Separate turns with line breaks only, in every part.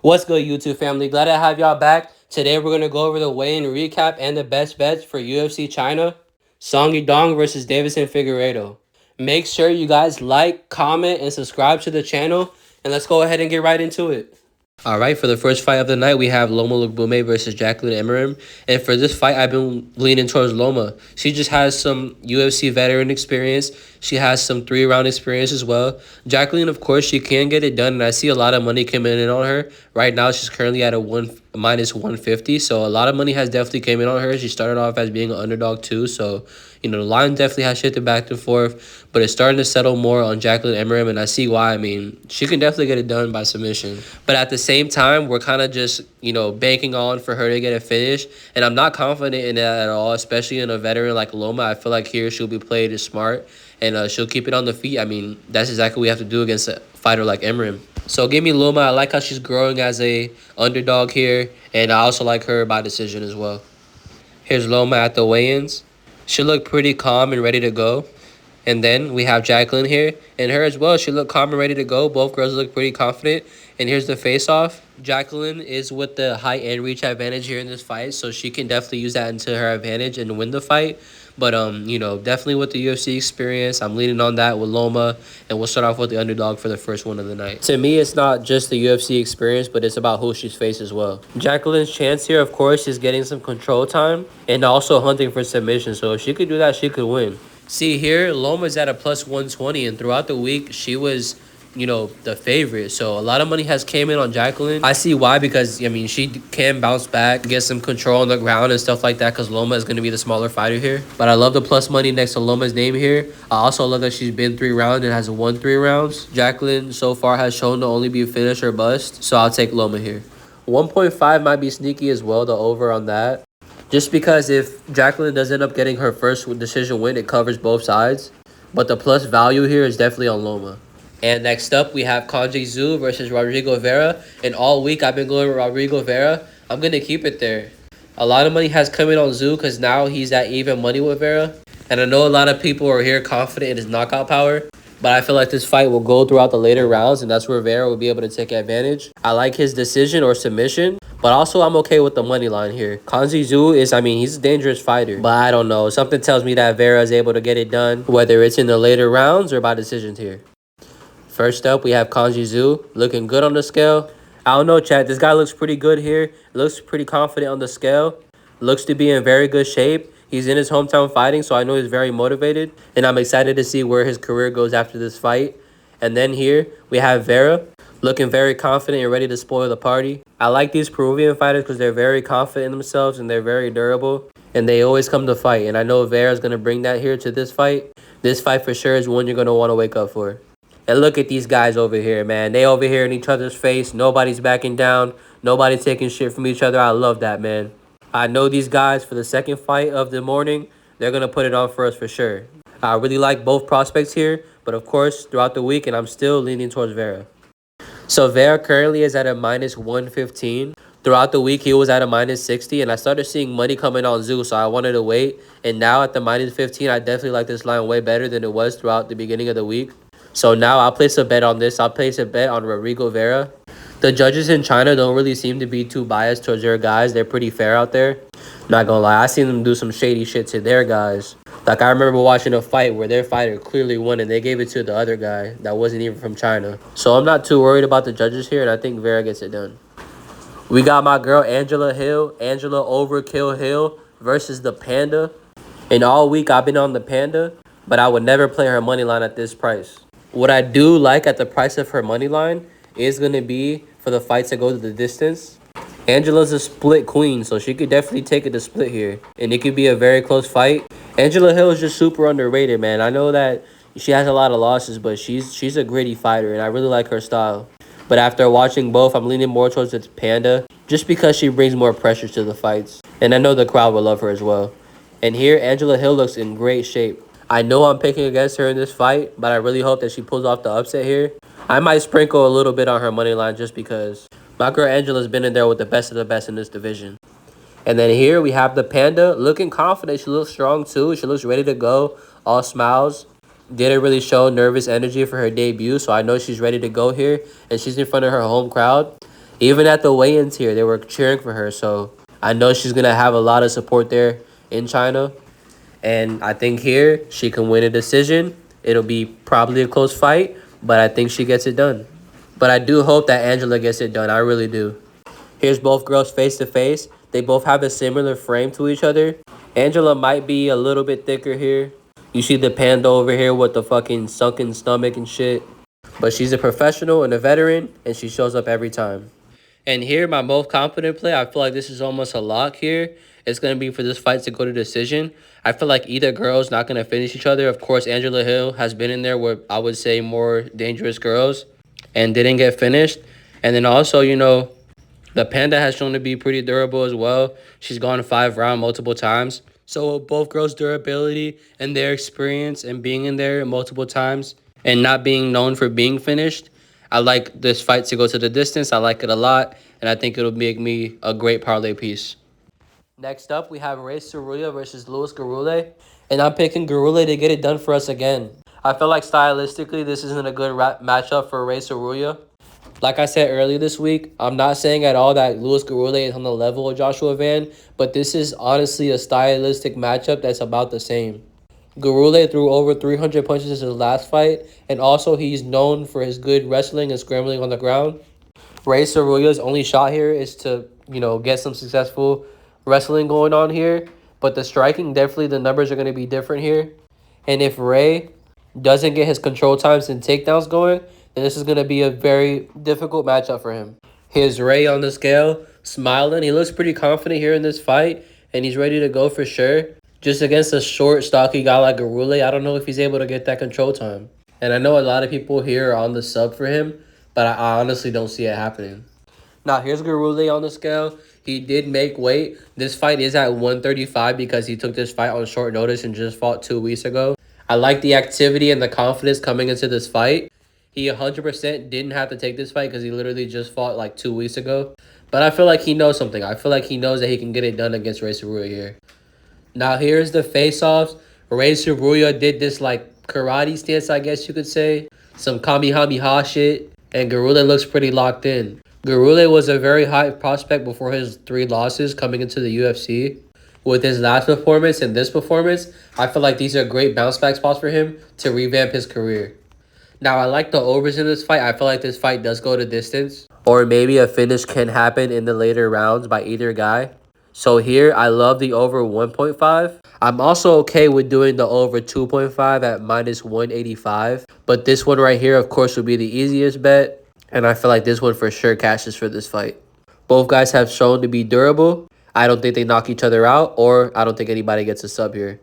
What's good, YouTube family? Glad to have y'all back. Today we're gonna go over the weigh-in recap and the best bets for UFC China, Song Yudong versus Davison Figueiredo. Make sure you guys like, comment, and subscribe to the channel, and let's go ahead and get right into it. All right, for the first fight of the night, we have Loma Lookboonmee versus Jacqueline Emmeram. And for this fight, I've been leaning towards Loma. She just has some UFC veteran experience. She has some three-round experience as well. Jacqueline, of course, she can get it done, and I see a lot of money coming in on her. Right now, she's currently at a minus 150, so a lot of money has definitely came in on her. She started off as being an underdog too, so the line definitely has shifted back and forth, but it's starting to settle more on Jacqueline Emmeram, and I see why. I mean, she can definitely get it done by submission. But at the same time, we're kind of just, banking on for her to get a finish, and I'm not confident in that at all, especially in a veteran like Loma. I feel like here she'll be played as smart, and she'll keep it on the feet. I mean, that's exactly what we have to do against a fighter like Emmeram. So give me Loma. I like how she's growing as a underdog here, and I also like her by decision as well. Here's Loma at the weigh-ins. She looked pretty calm and ready to go. And then we have Jacqueline here, and her as well. She looked calm and ready to go. Both girls look pretty confident. And here's the face-off. Jacqueline is with the height and reach advantage here in this fight, so she can definitely use that into her advantage and win the fight. But, definitely with the UFC experience, I'm leaning on that with Loma, and we'll start off with the underdog for the first one of the night. To me, it's not just the UFC experience, but it's about who she's faced as well. Jacqueline's chance here, of course, is getting some control time and also hunting for submission. So if she could do that, she could win. See here, Loma's at a plus 120, and throughout the week, she was, the favorite. So a lot of money has came in on Jacqueline. I see why, because, she can bounce back, get some control on the ground and stuff like that, because Loma is going to be the smaller fighter here. But I love the plus money next to Loma's name here. I also love that she's been 3 rounds and has won 3 rounds. Jacqueline so far has shown to only be finish or bust, so I'll take Loma here. 1.5 might be sneaky as well, the over on that. Just because if Jacqueline does end up getting her first decision win, it covers both sides. But the plus value here is definitely on Loma. And next up, we have Kanji Zhu versus Rodrigo Vera. And all week, I've been going with Rodrigo Vera. I'm going to keep it there. A lot of money has come in on Zhu because now he's at even money with Vera. And I know a lot of people are here confident in his knockout power. But I feel like this fight will go throughout the later rounds, and that's where Vera will be able to take advantage. I like his decision or submission, but also I'm okay with the money line here. Kanji Zhu is, he's a dangerous fighter, but I don't know. Something tells me that Vera is able to get it done, whether it's in the later rounds or by decisions here. First up, we have Kanji Zhu, looking good on the scale. I don't know, chat. This guy looks pretty good here. Looks pretty confident on the scale. Looks to be in very good shape. He's in his hometown fighting, so I know he's very motivated. And I'm excited to see where his career goes after this fight. And then here, we have Vera, looking very confident and ready to spoil the party. I like these Peruvian fighters because they're very confident in themselves and they're very durable. And they always come to fight. And I know Vera's going to bring that here to this fight. This fight for sure is one you're going to want to wake up for. And look at these guys over here, man. They over here in each other's face. Nobody's backing down. Nobody's taking shit from each other. I love that, man. I know these guys for the second fight of the morning, they're going to put it on for us for sure. I really like both prospects here, but of course, throughout the week, and I'm still leaning towards Vera. So Vera currently is at a minus 115. Throughout the week, he was at a minus 60, and I started seeing money coming on Zhu, so I wanted to wait. And now at the minus 15, I definitely like this line way better than it was throughout the beginning of the week. So now I'll place a bet on this. I'll place a bet on Rodrigo Vera. The judges in China don't really seem to be too biased towards their guys. They're pretty fair out there. Not gonna lie, I seen them do some shady shit to their guys. Like, I remember watching a fight where their fighter clearly won and they gave it to the other guy that wasn't even from China. So I'm not too worried about the judges here, and I think Vera gets it done. We got my girl Angela Overkill Hill versus the Panda. And all week I've been on the Panda, but I would never play her money line at this price. What I do like at the price of her money line is going to be for the fight to go to the distance. Angela's a split queen, so she could definitely take it to split here. And it could be a very close fight. Angela Hill is just super underrated, man. I know that she has a lot of losses, but she's a gritty fighter, and I really like her style. But after watching both, I'm leaning more towards the Panda, just because she brings more pressure to the fights. And I know the crowd will love her as well. And here, Angela Hill looks in great shape. I know I'm picking against her in this fight, but I really hope that she pulls off the upset here. I might sprinkle a little bit on her money line just because. My girl Angela's been in there with the best of the best in this division. And then here we have the Panda looking confident. She looks strong too. She looks ready to go. All smiles. Didn't really show nervous energy for her debut, so I know she's ready to go here. And she's in front of her home crowd. Even at the weigh-ins here, they were cheering for her. So I know she's going to have a lot of support there in China. And I think here she can win a decision. It'll be probably a close fight, but I think she gets it done. But I do hope that Angela gets it done. I really do. Here's both girls face to face. They both have a similar frame to each other. Angela might be a little bit thicker here. You see the panda over here with the fucking sunken stomach and shit. But she's a professional and a veteran, and she shows up every time. And here, my most confident play, I feel like this is almost a lock here. It's going to be for this fight to go to decision. I feel like either girl's not going to finish each other. Of course, Angela Hill has been in there with, I would say, more dangerous girls and didn't get finished. And then also, you know, the Panda has shown to be pretty durable as well. She's gone 5 rounds multiple times. So both girls' durability and their experience and being in there multiple times and not being known for being finished, I like this fight to go to the distance. I like it a lot, and I think it'll make me a great parlay piece. Next up, we have Ray Cerrulla versus Louis Garule, and I'm picking Garule to get it done for us again. I feel like stylistically, this isn't a good matchup for Ray Cerrulla. Like I said earlier this week, I'm not saying at all that Louis Garule is on the level of Joshua Van, but this is honestly a stylistic matchup that's about the same. Garule threw over 300 punches in his last fight, and also he's known for his good wrestling and scrambling on the ground. Ray Cerrulla's only shot here is to, you know, get some successful wrestling going on here, but the striking, definitely the numbers are going to be different here. And if Ray doesn't get his control times and takedowns going, then this is going to be a very difficult matchup for him. Here's Ray on the scale, smiling. He looks pretty confident here in this fight, and he's ready to go for sure. Just against a short, stocky guy like Garule, I don't know if he's able to get that control time. And I know a lot of people here are on the sub for him, but I honestly don't see it happening. Now, here's Garule on the scale. He did make weight. This fight is at 135 because he took this fight on short notice and just fought 2 weeks ago. I like the activity and the confidence coming into this fight. He 100% didn't have to take this fight because he literally just fought like 2 weeks ago. But I feel like he knows something. I feel like he knows that he can get it done against Ray Cerrulla here. Now, here's the face-offs. Ray Cerrulla did this like karate stance, I guess you could say. Some Kamehameha shit. And Garule looks pretty locked in. Garule was a very high prospect before his 3 losses coming into the UFC. With his last performance and this performance, I feel like these are great bounce back spots for him to revamp his career. Now, I like the overs in this fight. I feel like this fight does go to distance. Or maybe a finish can happen in the later rounds by either guy. So here, I love the over 1.5. I'm also okay with doing the over 2.5 at minus 185. But this one right here, of course, would be the easiest bet. And I feel like this one for sure cashes for this fight. Both guys have shown to be durable. I don't think they knock each other out, or I don't think anybody gets a sub here.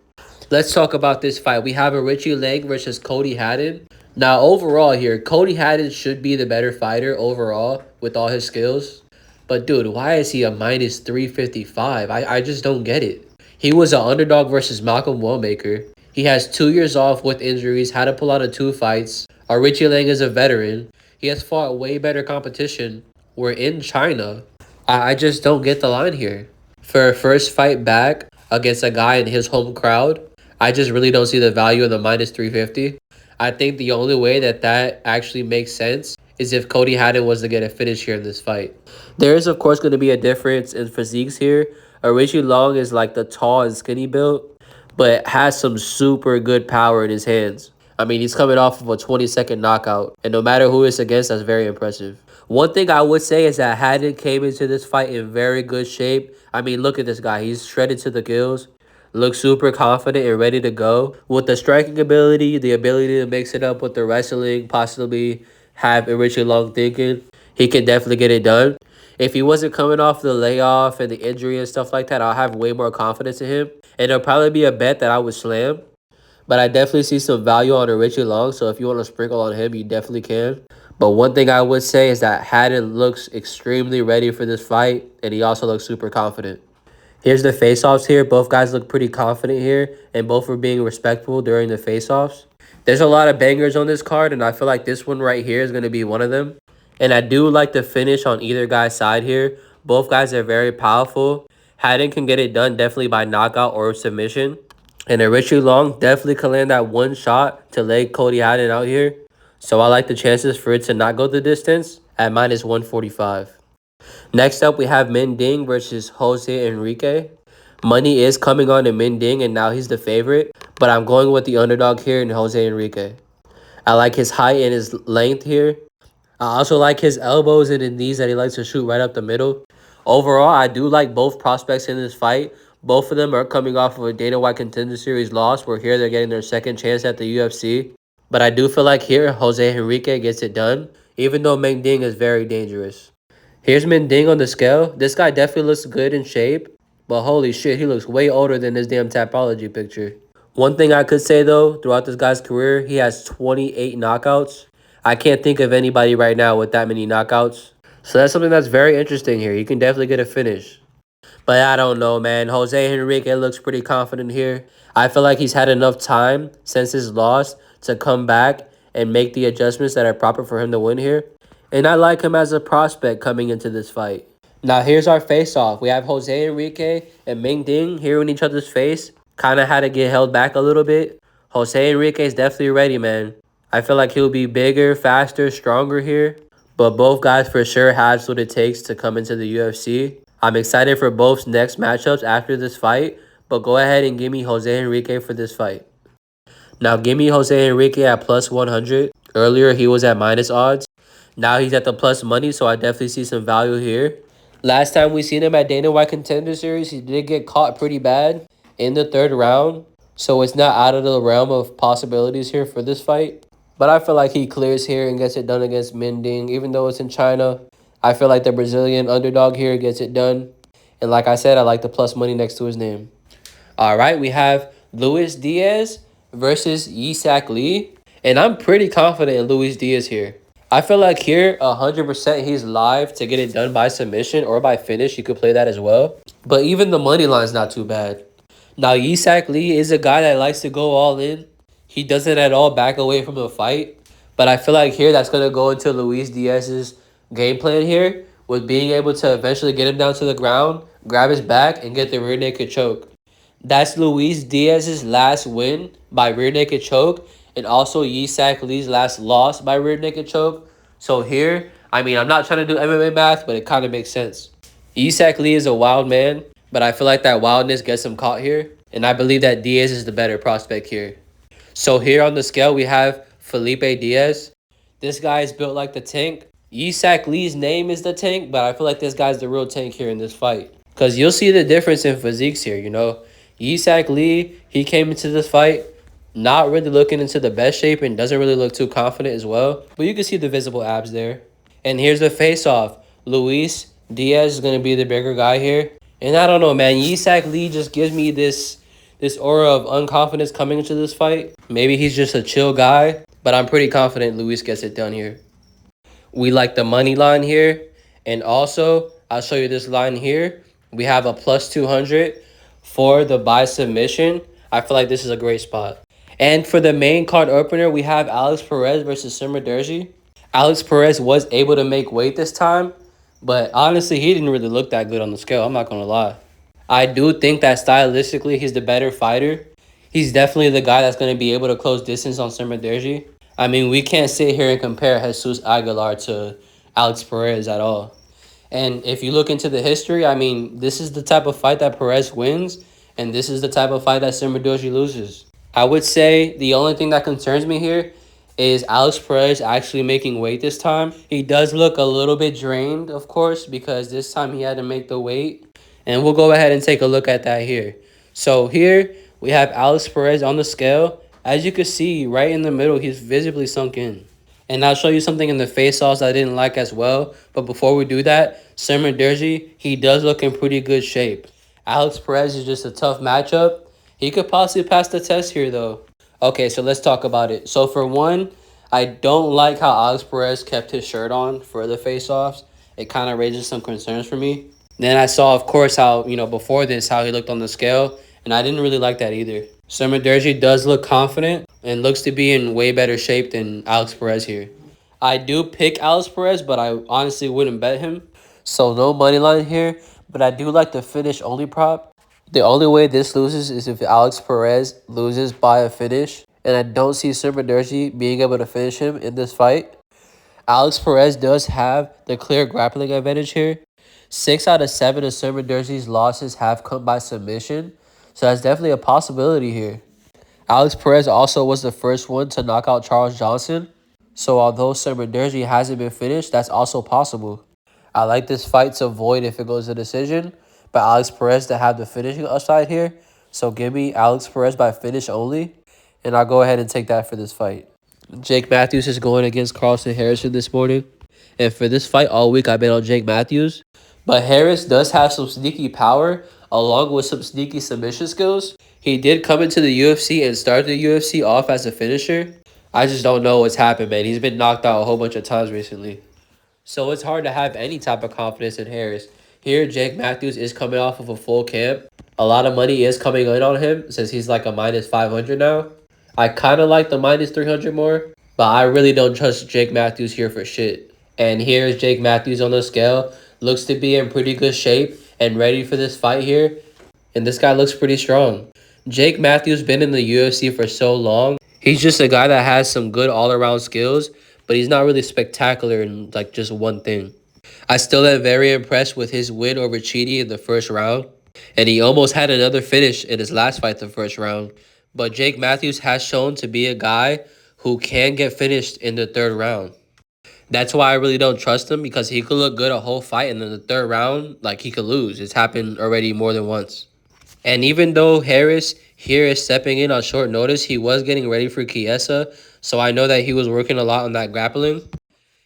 Let's talk about this fight. We have a Richie Lang versus Cody Haddon. Now, overall here, Cody Haddon should be the better fighter overall with all his skills. But, dude, why is he a minus 355? I just don't get it. He was an underdog versus Malcolm Wellmaker. He has 2 years off with injuries, had to pull out of 2 fights. Our Richie Lang is a veteran. He has fought way better competition. We're in China. I just don't get the line here. For a first fight back against a guy in his home crowd, I just really don't see the value of the minus 350. I think the only way that actually makes sense is if Cody Haddon was to get a finish here in this fight. There is, of course, going to be a difference in physiques here. Richie Long is like the tall and skinny build, but has some super good power in his hands. I mean, he's coming off of a 20-second knockout, and no matter who it's against, that's very impressive. One thing I would say is that Haddon came into this fight in very good shape. I mean, look at this guy. He's shredded to the gills. Looks super confident and ready to go. With the striking ability, the ability to mix it up with the wrestling, possibly have Richie Long thinking, he can definitely get it done. If he wasn't coming off the layoff and the injury and stuff like that, I'll have way more confidence in him. And it'll probably be a bet that I would slam. But I definitely see some value on a Richie Long, so if you want to sprinkle on him, you definitely can. But one thing I would say is that Haddon looks extremely ready for this fight, and he also looks super confident. Here's the face-offs here. Both guys look pretty confident here, and both were being respectful during the face-offs. There's a lot of bangers on this card, and I feel like this one right here is going to be one of them. And I do like the finish on either guy's side here. Both guys are very powerful. Haddon can get it done definitely by knockout or submission. And Richie Long definitely can land that one shot to lay Cody Haddon out here. So I like the chances for it to not go the distance at minus 145. Next up, we have Min Ding versus Jose Enrique. Money is coming on to Min Ding, and now he's the favorite. But I'm going with the underdog here in Jose Enrique. I like his height and his length here. I also like his elbows and his knees that he likes to shoot right up the middle. Overall, I do like both prospects in this fight. Both of them are coming off of a Dana White Contender Series loss, where here they're getting their second chance at the UFC. But I do feel like here, Jose Enrique gets it done, even though Meng Ding is very dangerous. Here's Meng Ding on the scale. This guy definitely looks good in shape, but holy shit, he looks way older than his damn Tapology picture. One thing I could say, though, throughout this guy's career, he has 28 knockouts. I can't think of anybody right now with that many knockouts. So that's something that's very interesting here. You can definitely get a finish. But I don't know, man. Jose Enrique looks pretty confident here. I feel like he's had enough time since his loss to come back and make the adjustments that are proper for him to win here. And I like him as a prospect coming into this fight. Now, here's our face-off. We have Jose Enrique and Ming Ding here in each other's face. Kind of had to get held back a little bit. Jose Enrique is definitely ready, man. I feel like he'll be bigger, faster, stronger here. But both guys for sure has what it takes to come into the UFC. I'm excited for both next matchups after this fight. But go ahead and give me Jose Enrique for this fight. Now, give me Jose Enrique at plus 100. Earlier, he was at minus odds. Now he's at the plus money, so I definitely see some value here. Last time we seen him at Dana White Contender Series, he did get caught pretty bad in the third round. So it's not out of the realm of possibilities here for this fight. But I feel like he clears here and gets it done against Min Ding. Even though it's in China, I feel like the Brazilian underdog here gets it done. And like I said, I like the plus money next to his name. All right, we have Luis Diaz versus Yisak Lee. And I'm pretty confident in Luis Diaz here. I feel like here, 100% he's live to get it done by submission or by finish. You could play that as well. But even the money line's not too bad. Now, Yisak Lee is a guy that likes to go all in. He doesn't at all back away from the fight. But I feel like here that's going to go into Luis Diaz's game plan here with being able to eventually get him down to the ground, grab his back, and get the rear naked choke. That's Luis Diaz's last win by rear naked choke, and also Yisak Lee's last loss by rear naked choke. So here, I mean, I'm not trying to do MMA math, but it kind of makes sense. Yisak Lee is a wild man, but I feel like that wildness gets him caught here, and I believe that Diaz is the better prospect here. So here on the scale, we have Felipe Diaz. This guy is built like the tank. Yisak Lee's name is the tank, but I feel like this guy's the real tank here in this fight. Because you'll see the difference in physiques here, you know. Yisak Lee, he came into this fight not really looking into the best shape and doesn't really look too confident as well. But you can see the visible abs there. And here's the face-off. Luis Diaz is going to be the bigger guy here. And I don't know, man. Yisak Lee just gives me this aura of unconfidence coming into this fight. Maybe he's just a chill guy. But I'm pretty confident Luis gets it done here. We like the money line here. And also, I'll show you this line here. We have a plus 200 for the by submission. I feel like this is a great spot. And for the main card opener, we have Alex Perez versus Simmer Derji. Alex Perez was able to make weight this time, but honestly, he didn't really look that good on the scale. I'm not going to lie. I do think that stylistically, he's the better fighter. He's definitely the guy that's going to be able to close distance on Simmer Derji. I mean, we can't sit here and compare Jesus Aguilar to Alex Perez at all. And if you look into the history, I mean, this is the type of fight that Perez wins, and this is the type of fight that Simmer Derji loses. I would say the only thing that concerns me here is Alex Perez actually making weight this time. He does look a little bit drained, of course, because this time he had to make the weight. And we'll go ahead and take a look at that here. So here we have Alex Perez on the scale. As you can see, right in the middle, he's visibly sunk in. And I'll show you something in the face-offs I didn't like as well. But before we do that, Simmer Derji, he does look in pretty good shape. Alex Perez is just a tough matchup. He could possibly pass the test here, though. Okay, so let's talk about it. So for one, I don't like how Alex Perez kept his shirt on for the face-offs. It kind of raises some concerns for me. Then I saw, of course, how, before this, how he looked on the scale. And I didn't really like that either. Simmer Derji does look confident and looks to be in way better shape than Alex Perez here. I do pick Alex Perez, but I honestly wouldn't bet him. So no money line here, but I do like the finish only prop. The only way this loses is if Alex Perez loses by a finish. And I don't see Simmer Derji being able to finish him in this fight. Alex Perez does have the clear grappling advantage here. 6 out of 7 of Summerderzy's losses have come by submission, so that's definitely a possibility here. Alex Perez also was the first one to knock out Charles Johnson, so although Summerderzy hasn't been finished, that's also possible. I like this fight to void if it goes to decision, but Alex Perez to have the finishing upside here, so give me Alex Perez by finish only, and I'll go ahead and take that for this fight. Jake Matthews is going against Carlston Harrison this morning, and for this fight all week I've been on Jake Matthews, but Harris does have some sneaky power along with some sneaky submission skills. He did come into the UFC and start the UFC off as a finisher. I just don't know what's happened, man. He's been knocked out a whole bunch of times recently. So it's hard to have any type of confidence in Harris. Here, Jake Matthews is coming off of a full camp. A lot of money is coming in on him since he's like a minus 500 now. I kind of like the minus 300 more, but I really don't trust Jake Matthews here for shit. And here's Jake Matthews on the scale. Looks to be in pretty good shape and ready for this fight here. And this guy looks pretty strong. Jake Matthews been in the UFC for so long. He's just a guy that has some good all-around skills, but he's not really spectacular in like just one thing. I still am very impressed with his win over Chidi in the first round. And he almost had another finish in his last fight the first round. But Jake Matthews has shown to be a guy who can get finished in the third round. That's why I really don't trust him, because he could look good a whole fight and then the third round, like, he could lose. It's happened already more than once. And even though Harris here is stepping in on short notice, he was getting ready for Chiesa, so I know that he was working a lot on that grappling.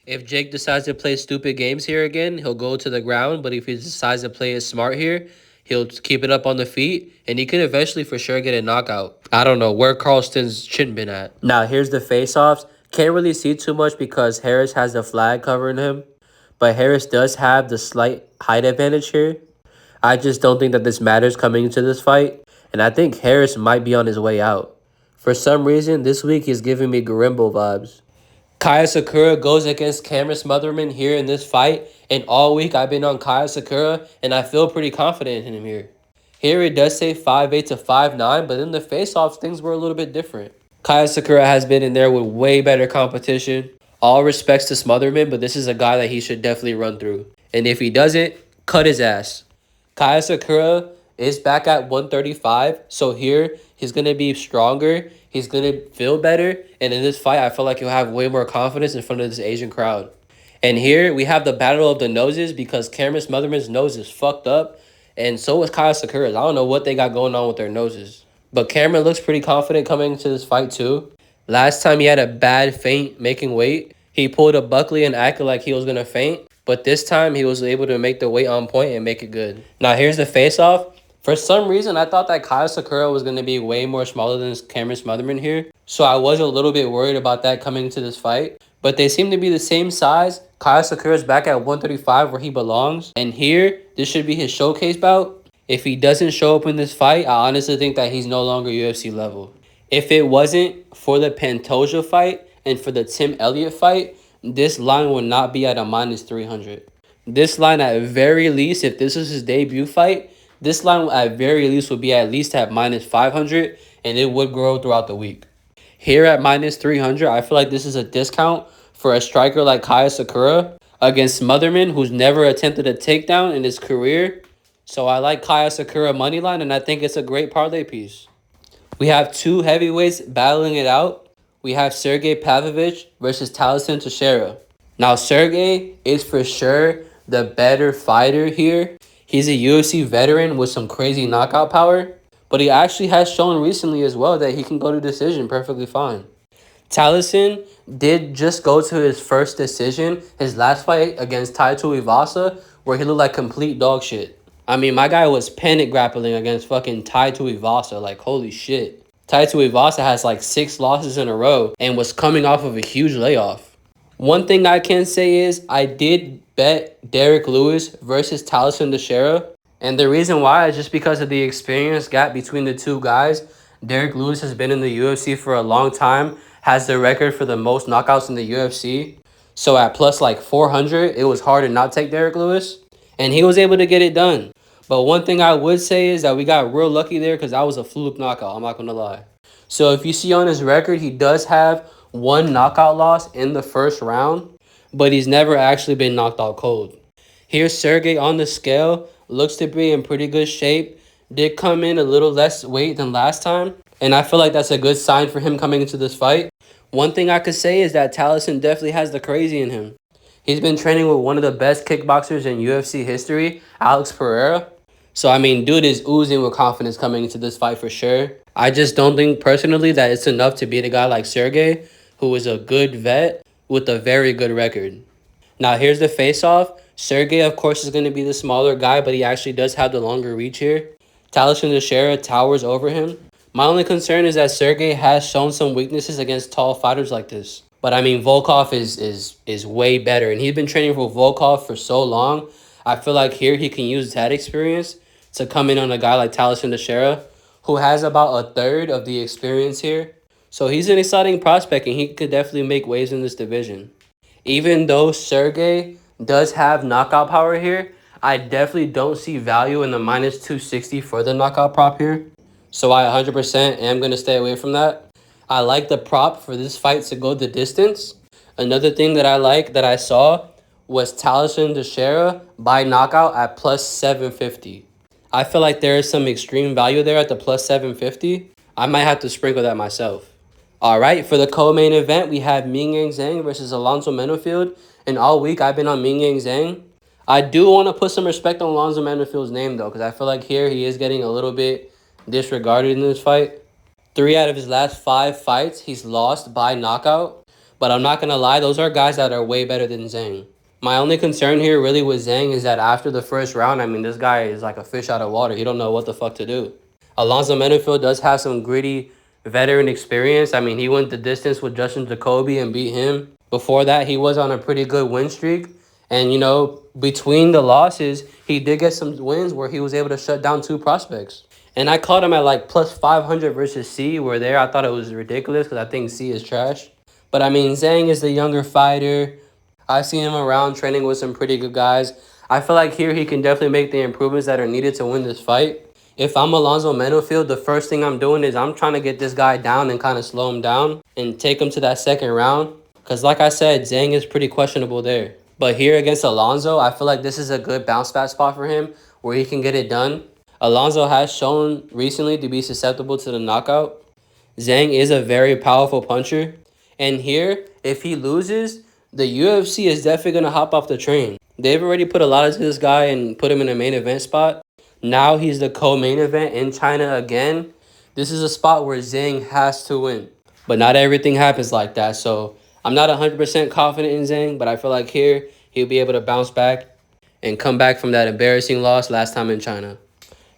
If Jake decides to play stupid games here again, he'll go to the ground, but if he decides to play it smart here, he'll keep it up on the feet, and he could eventually for sure get a knockout. I don't know where Carlston's chin been at. Now, here's the face-offs. Can't really see too much because Harris has the flag covering him, but Harris does have the slight height advantage here. I just don't think that this matters coming into this fight, and I think Harris might be on his way out. For some reason, this week he's giving me Garimbo vibes. Kaya Sakura goes against Cameron Smotherman here in this fight, and all week I've been on Kaya Sakura, and I feel pretty confident in him here. Here it does say 5'8" to 5'9", but in the face-offs, things were a little bit different. Kaya Sakura has been in there with way better competition. All respects to Smotherman, but this is a guy that he should definitely run through. And if he doesn't, cut his ass. Kaya Sakura is back at 135, so here he's going to be stronger. He's going to feel better. And in this fight, I feel like he'll have way more confidence in front of this Asian crowd. And here we have the battle of the noses because Cameron Smotherman's nose is fucked up. And so is Kaya Sakura's. I don't know what they got going on with their noses. But Cameron looks pretty confident coming into this fight too. Last time he had a bad feint making weight. He pulled a Buckley and acted like he was going to feint. But this time he was able to make the weight on point and make it good. Now here's the face-off. For some reason, I thought that Kaya Sakura was going to be way more smaller than Cameron Smotherman here. So I was a little bit worried about that coming into this fight. But they seem to be the same size. Kaya Sakura's back at 135 where he belongs. And here, this should be his showcase bout. If he doesn't show up in this fight, I honestly think that he's no longer UFC level. If it wasn't for the Pantoja fight and for the Tim Elliott fight, this line would not be at a minus 300. This line at very least, if this is his debut fight, this line at very least would be at least at minus 500, and it would grow throughout the week. Here at minus 300, I feel like this is a discount for a striker like Kaya Sakura against Smotherman, who's never attempted a takedown in his career. So I like Kaya Sakura moneyline, and I think it's a great parlay piece. We have two heavyweights battling it out. We have Sergey Pavlovich versus Talison Teixeira. Now, Sergey is for sure the better fighter here. He's a UFC veteran with some crazy knockout power, but he actually has shown recently as well that he can go to decision perfectly fine. Talison did just go to his first decision, his last fight against Tai Tuivasa, where he looked like complete dog shit. I mean, my guy was panic grappling against fucking Tai Tuivasa. Like, holy shit. Tai Tuivasa has like 6 losses in a row and was coming off of a huge layoff. One thing I can say is I did bet Derek Lewis versus Talison Teixeira. And the reason why is just because of the experience gap between the two guys. Derek Lewis has been in the UFC for a long time, has the record for the most knockouts in the UFC. So at plus like 400, it was hard to not take Derek Lewis. And he was able to get it done. But one thing I would say is that we got real lucky there because that was a fluke knockout. I'm not going to lie. So if you see on his record, he does have 1 knockout loss in the first round, but he's never actually been knocked out cold. Here's Sergey on the scale. Looks to be in pretty good shape. Did come in a little less weight than last time. And I feel like that's a good sign for him coming into this fight. One thing I could say is that Taliesin definitely has the crazy in him. He's been training with one of the best kickboxers in UFC history, Alex Pereira. So, I mean, dude is oozing with confidence coming into this fight for sure. I just don't think personally that it's enough to beat a guy like Sergey, who is a good vet with a very good record. Now, here's the face-off. Sergey, of course, is going to be the smaller guy, but he actually does have the longer reach here. Taliesin Teixeira towers over him. My only concern is that Sergey has shown some weaknesses against tall fighters like this. But I mean, Volkov is way better, and he's been training for Volkov for so long. I feel like here he can use that experience to come in on a guy like Taliesin Teixeira, who has about a third of the experience here. So he's an exciting prospect, and he could definitely make waves in this division. Even though Sergey does have knockout power here, I definitely don't see value in the minus 260 for the knockout prop here. So I 100% am going to stay away from that. I like the prop for this fight to go the distance. Another thing that I like that I saw was Taliesin Teixeira by knockout at plus 750. I feel like there is some extreme value there at the plus 750. I might have to sprinkle that myself. All right, for the co-main event, we have Mingyang Zhang versus Alonzo Menafield. And all week, I've been on Mingyang Zhang. I do want to put some respect on Alonzo Menafield's name, though, because I feel like here he is getting a little bit disregarded in this fight. 3 out of his last 5 fights, he's lost by knockout. But I'm not going to lie, those are guys that are way better than Zhang. My only concern here really with Zhang is that after the first round, I mean, this guy is like a fish out of water. He don't know what the fuck to do. Alonzo Menafield does have some gritty veteran experience. I mean, he went the distance with Justin Jacoby and beat him. Before that, he was on a pretty good win streak. And, you know, between the losses, he did get some wins where he was able to shut down 2 prospects. And I caught him at like plus 500 versus C, where there I thought it was ridiculous because I think C is trash. But I mean, Zhang is the younger fighter. I've seen him around training with some pretty good guys. I feel like here he can definitely make the improvements that are needed to win this fight. If I'm Alonzo Menafield, the first thing I'm doing is I'm trying to get this guy down and kind of slow him down and take him to that second round. Because like I said, Zhang is pretty questionable there. But here against Alonzo, I feel like this is a good bounce back spot for him where he can get it done. Alonzo has shown recently to be susceptible to the knockout. Zhang is a very powerful puncher. And here, if he loses, the UFC is definitely going to hop off the train. They've already put a lot into this guy and put him in a main event spot. Now he's the co-main event in China again. This is a spot where Zhang has to win. But not everything happens like that. So I'm not 100% confident in Zhang, but I feel like here he'll be able to bounce back and come back from that embarrassing loss last time in China.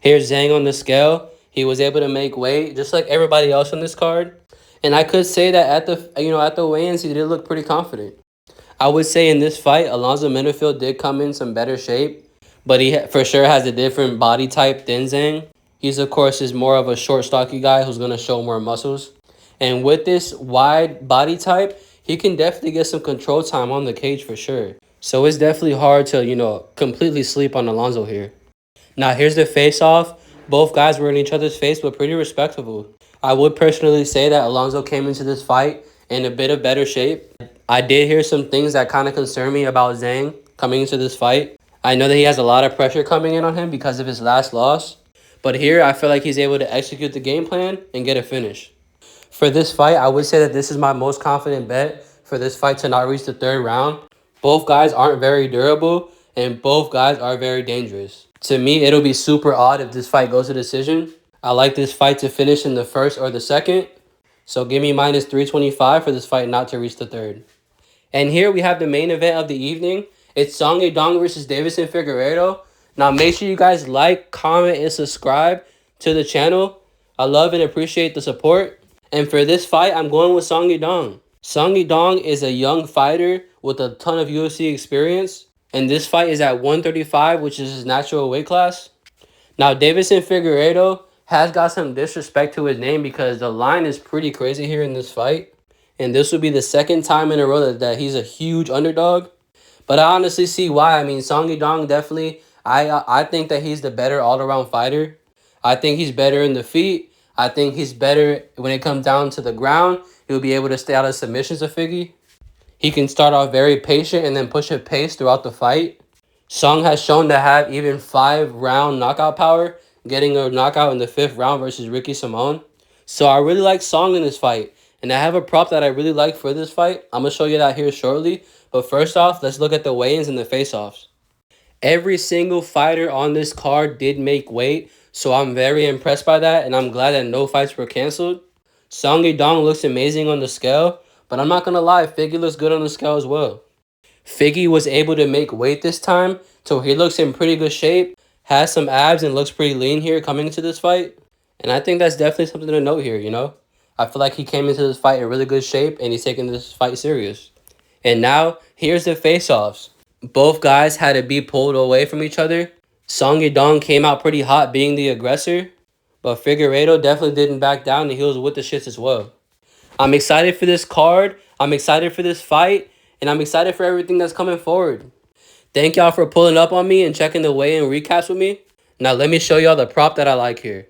Here's Zhang on the scale. He was able to make weight just like everybody else on this card. And I could say that at the weigh-ins, he did look pretty confident. I would say in this fight, Alonzo Menafield did come in some better shape. But he for sure has a different body type than Zhang. He's, of course, is more of a short, stocky guy who's going to show more muscles. And with this wide body type, he can definitely get some control time on the cage for sure. So it's definitely hard to, completely sleep on Alonzo here. Now, here's the face-off. Both guys were in each other's face, but pretty respectable. I would personally say that Alonzo came into this fight in a bit of better shape. I did hear some things that kind of concern me about Zhang coming into this fight. I know that he has a lot of pressure coming in on him because of his last loss. But here, I feel like he's able to execute the game plan and get a finish. For this fight, I would say that this is my most confident bet for this fight to not reach the 3rd round. Both guys aren't very durable, and both guys are very dangerous. To me, it'll be super odd if this fight goes to decision. I like this fight to finish in the 1st or the 2nd. So give me minus 325 for this fight not to reach the 3rd. And here we have the main event of the evening. It's Song Yadong versus Deiveson Figueiredo. Now, make sure you guys like, comment, and subscribe to the channel. I love and appreciate the support. And for this fight, I'm going with Song Yadong. Song Yadong is a young fighter with a ton of UFC experience. And this fight is at 135, which is his natural weight class. Now, Deiveson Figueiredo has got some disrespect to his name because the line is pretty crazy here in this fight. And this will be the 2nd time in a row that he's a huge underdog. But I honestly see why. I mean, Song Yadong definitely, I think that he's the better all-around fighter. I think he's better in the feet. I think he's better when it comes down to the ground. He'll be able to stay out of submissions of Figgy. He can start off very patient and then push a pace throughout the fight. Song has shown to have even 5-round knockout power, getting a knockout in the 5th round versus Ricky Simone. So I really like Song in this fight. And I have a prop that I really like for this fight. I'm going to show you that here shortly. But first off, let's look at the weigh-ins and the face-offs. Every single fighter on this card did make weight, so I'm very impressed by that, and I'm glad that no fights were canceled. Song Yudong looks amazing on the scale, but I'm not going to lie, Figgy looks good on the scale as well. Figgy was able to make weight this time, so he looks in pretty good shape, has some abs, and looks pretty lean here coming into this fight. And I think that's definitely something to note here, you know? I feel like he came into this fight in really good shape, and he's taking this fight serious. And now, here's the face-offs. Both guys had to be pulled away from each other. Song Yudong came out pretty hot being the aggressor, but Figueiredo definitely didn't back down and he was with the shits as well. I'm excited for this card, I'm excited for this fight, and I'm excited for everything that's coming forward. Thank y'all for pulling up on me and checking the weigh-in recaps with me. Now let me show y'all the prop that I like here.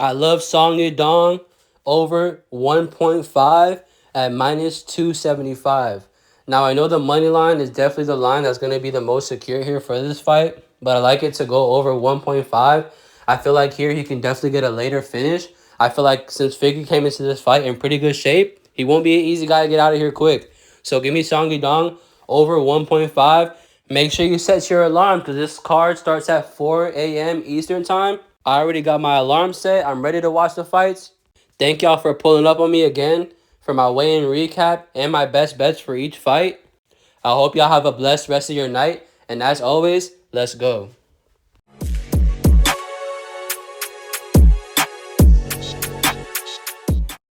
I love Song Yudong over 1.5 at minus 275. Now, I know the money line is definitely the line that's going to be the most secure here for this fight, but I like it to go over 1.5. I feel like here he can definitely get a later finish. I feel like since Figgy came into this fight in pretty good shape, he won't be an easy guy to get out of here quick. So give me Song Yudong over 1.5. Make sure you set your alarm because this card starts at 4 a.m. Eastern time. I already got my alarm set. I'm ready to watch the fights. Thank y'all for pulling up on me again for my weigh-in recap and my best bets for each fight. I hope y'all have a blessed rest of your night. And as always, let's go.